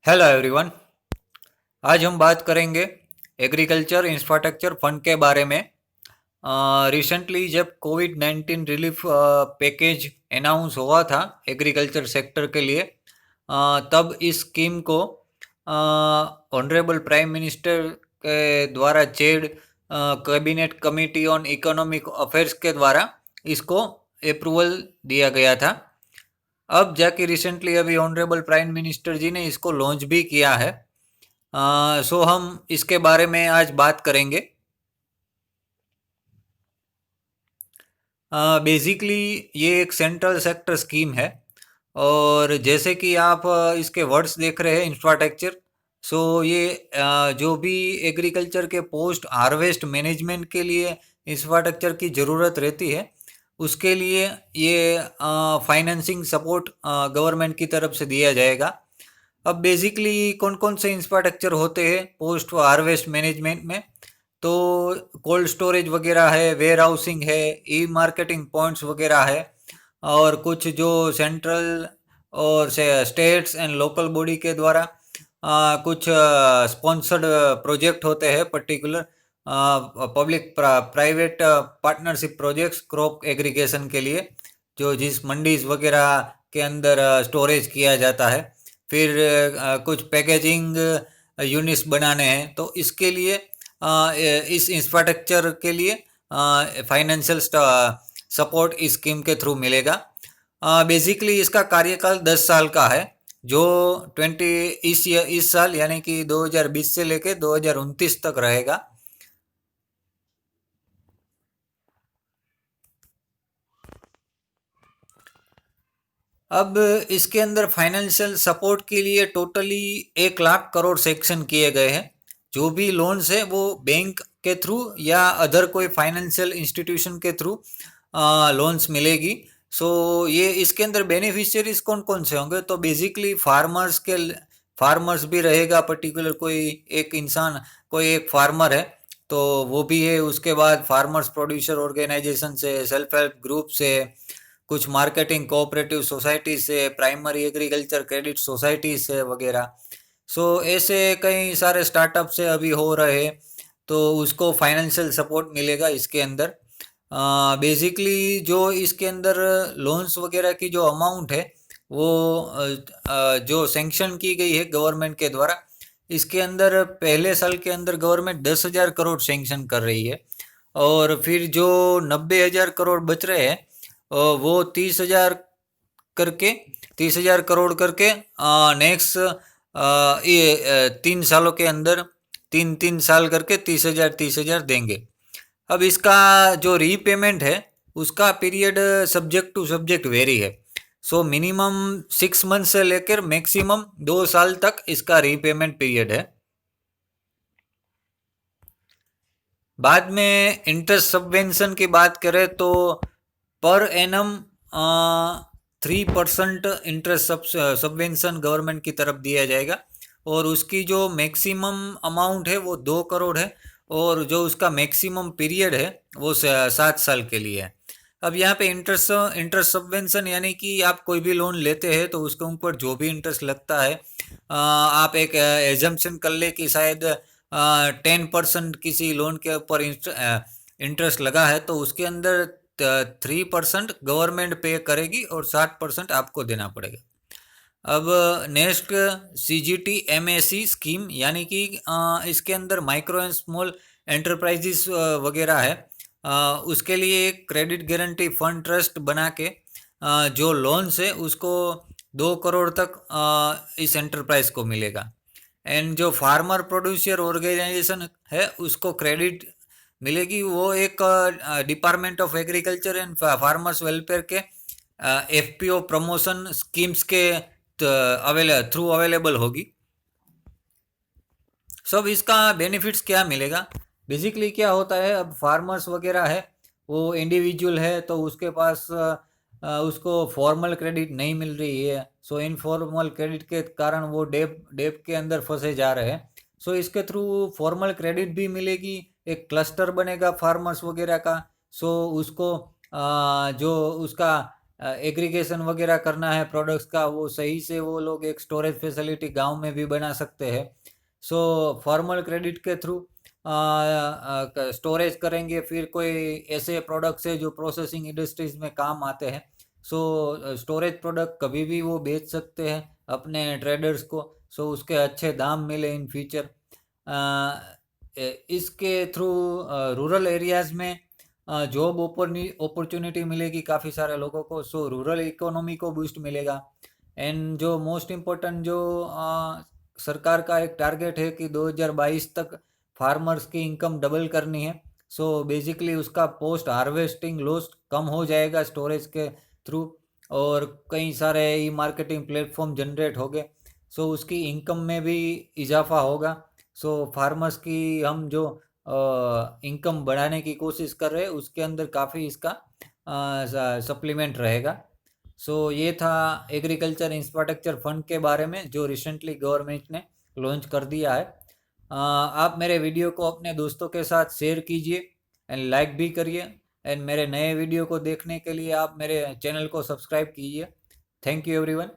Hello everyone. आज हम बात करेंगे एग्रीकल्चर इंफ्रास्ट्रक्चर फंड के बारे में। रिसेंटली जब कोविड-19 रिलीफ पैकेज अनाउंस हुआ था एग्रीकल्चर सेक्टर के लिए, तब इस स्कीम को ऑनरेबल प्राइम मिनिस्टर के द्वारा chaired cabinet committee on economic affairs के द्वारा इसको अप्रूवल दिया गया था। अब जाके रिसेंटली अभी ऑनरेबल प्राइम मिनिस्टर जी ने इसको लॉन्च भी किया है। सो हम इसके बारे में आज बात करेंगे। बेसिकली ये एक सेंट्रल सेक्टर स्कीम है और जैसे कि आप इसके वर्ड्स देख रहे हैं इंफ्रास्ट्रक्चर। सो ये जो भी एग्रीकल्चर के पोस्ट हार्वेस्ट मैनेजमेंट के लिए इंफ्रास्ट्रक्चर की ज़रूरत रहती है, उसके लिए ये फाइनेंसिंग सपोर्ट गवर्नमेंट की तरफ से दिया जाएगा। अब बेसिकली कौन कौन से इंफ्रास्ट्रक्चर होते हैं पोस्ट हार्वेस्ट मैनेजमेंट में, तो कोल्ड स्टोरेज वगैरह है, वेयर हाउसिंग है, ई मार्केटिंग पॉइंट्स वगैरह है, और कुछ जो सेंट्रल और से स्टेट्स एंड लोकल बॉडी के द्वारा कुछ स्पॉन्सर्ड प्रोजेक्ट होते हैं, particular public private partnership projects crop aggregation के लिए, जो जिस मंडीज वगैरह के अंदर स्टोरेज किया जाता है। फिर कुछ पैकेजिंग यूनिट्स बनाने हैं, तो इसके लिए इस इंफ्रास्ट्रक्चर के लिए फाइनेंशियल सपोर्ट इस स्कीम के थ्रू मिलेगा। बेसिकली इसका कार्यकाल 10 साल का है, जो 20 इस साल यानी कि 2020 से लेके 2029 तक रहेगा। अब इसके अंदर फाइनेंशियल सपोर्ट के लिए टोटली 1 लाख करोड़ सेक्शन किए गए हैं। जो भी लोन्स है वो बैंक के थ्रू या अदर कोई फाइनेंशियल इंस्टीट्यूशन के थ्रू लोन्स मिलेगी। सो ये इसके अंदर बेनिफिशियरीज कौन कौन से होंगे, तो बेसिकली फार्मर्स भी रहेगा, पर्टिकुलर कोई एक इंसान, कोई एक फार्मर है तो वो भी है। उसके बाद फार्मर्स प्रोड्यूसर ऑर्गेनाइजेशन से, सेल्फ हेल्प ग्रुप से, कुछ मार्केटिंग कोऑपरेटिव सोसाइटी से, प्राइमरी एग्रीकल्चर क्रेडिट सोसाइटी से वगैरह। सो ऐसे कई सारे स्टार्टअप से अभी हो रहे हैं, तो उसको फाइनेंशियल सपोर्ट मिलेगा इसके अंदर। बेसिकली जो इसके अंदर लोन्स वगैरह की जो अमाउंट है वो जो सेंक्शन की गई है गवर्नमेंट के द्वारा, इसके अंदर पहले साल के अंदर गवर्नमेंट 10,000 करोड़ सेंक्शन कर रही है, और फिर जो 90,000 करोड़ बच रहे हैं वो 30,000 करके 30,000 करोड़ करके नेक्स्ट ये 3 सालों के अंदर 3-3 साल करके 30,000 देंगे। अब इसका जो रीपेमेंट है उसका period subject to subject vary है। सो मिनिमम 6 मंथ से लेकर मैक्सिमम 2 साल तक इसका रीपेमेंट पीरियड है। बाद में इंटरेस्ट सबवेंशन की बात करें तो per annum 3% interest subvention government की तरफ दिया जाएगा, और उसकी जो मैक्सिमम अमाउंट है वो 2 करोड़ है, और जो उसका मैक्सिमम पीरियड है वो 7 साल के लिए है। अब यहाँ पे इंटरेस्ट सबवेंशन यानी कि आप कोई भी लोन लेते हैं तो उसके ऊपर जो भी इंटरेस्ट लगता है, आप एक एजम्पशन कर ले कि शायद 10% किसी लोन के ऊपर इंटरेस्ट लगा है, तो उसके अंदर 3% गवर्नमेंट पे करेगी और 60% आपको देना पड़ेगा। अब नेक्स्ट CGTMAC स्कीम, यानी कि इसके अंदर माइक्रो एंड स्मॉल एंटरप्राइजेस वगैरह है, उसके लिए एक क्रेडिट गारंटी फंड ट्रस्ट बना के जो लोन्स है उसको 2 करोड़ तक इस एंटरप्राइज को मिलेगा। एंड जो फार्मर प्रोड्यूसर ऑर्गेनाइजेशन है उसको क्रेडिट मिलेगी, वो एक department of agriculture and farmers welfare के FPO प्रमोशन स्कीम्स के थ्रू अवेलेबल होगी। सब इसका बेनिफिट्स क्या मिलेगा, बेसिकली क्या होता है, अब फार्मर्स वगैरह है वो इंडिविजुअल है तो उसके पास उसको फॉर्मल क्रेडिट नहीं मिल रही है। सो इनफॉर्मल क्रेडिट के कारण वो डेप के अंदर फंसे जा रहे हैं। सो इसके थ्रू फॉर्मल क्रेडिट भी मिलेगी, एक क्लस्टर बनेगा फार्मर्स वगैरह का। सो उसको जो उसका एग्रीगेशन वगैरह करना है प्रोडक्ट्स का, वो सही से वो लोग एक स्टोरेज फैसिलिटी गांव में भी बना सकते हैं। सो फॉर्मल क्रेडिट के थ्रू स्टोरेज करेंगे, फिर कोई ऐसे प्रोडक्ट्स है जो प्रोसेसिंग इंडस्ट्रीज में काम आते हैं। सो स्टोरेज प्रोडक्ट कभी भी वो बेच सकते हैं अपने ट्रेडर्स को। सो उसके अच्छे दाम मिले इन फ्यूचर। इसके थ्रू रूरल एरियाज़ में जॉब अपॉर्चुनिटी मिलेगी काफ़ी सारे लोगों को। सो रूरल इकोनॉमी को बूस्ट मिलेगा। एंड जो मोस्ट इम्पोर्टेंट जो सरकार का एक टारगेट है कि 2022 तक फार्मर्स की इनकम डबल करनी है। सो बेसिकली उसका पोस्ट हार्वेस्टिंग लॉस कम हो जाएगा स्टोरेज के थ्रू, और कई सारे ई मार्केटिंग प्लेटफॉर्म जनरेट हो गए। सो उसकी इनकम में भी इजाफा होगा। सो फार्मर्स की हम जो इनकम बढ़ाने की कोशिश कर रहे हैं उसके अंदर काफ़ी इसका सप्लीमेंट रहेगा। सो ये था एग्रीकल्चर इंफ्रास्ट्रक्चर फंड के बारे में जो रिसेंटली गवर्नमेंट ने लॉन्च कर दिया है। आप मेरे वीडियो को अपने दोस्तों के साथ शेयर कीजिए एंड लाइक भी करिए। एंड मेरे नए वीडियो को देखने के लिए आप मेरे चैनल को सब्सक्राइब कीजिए। Thank you everyone.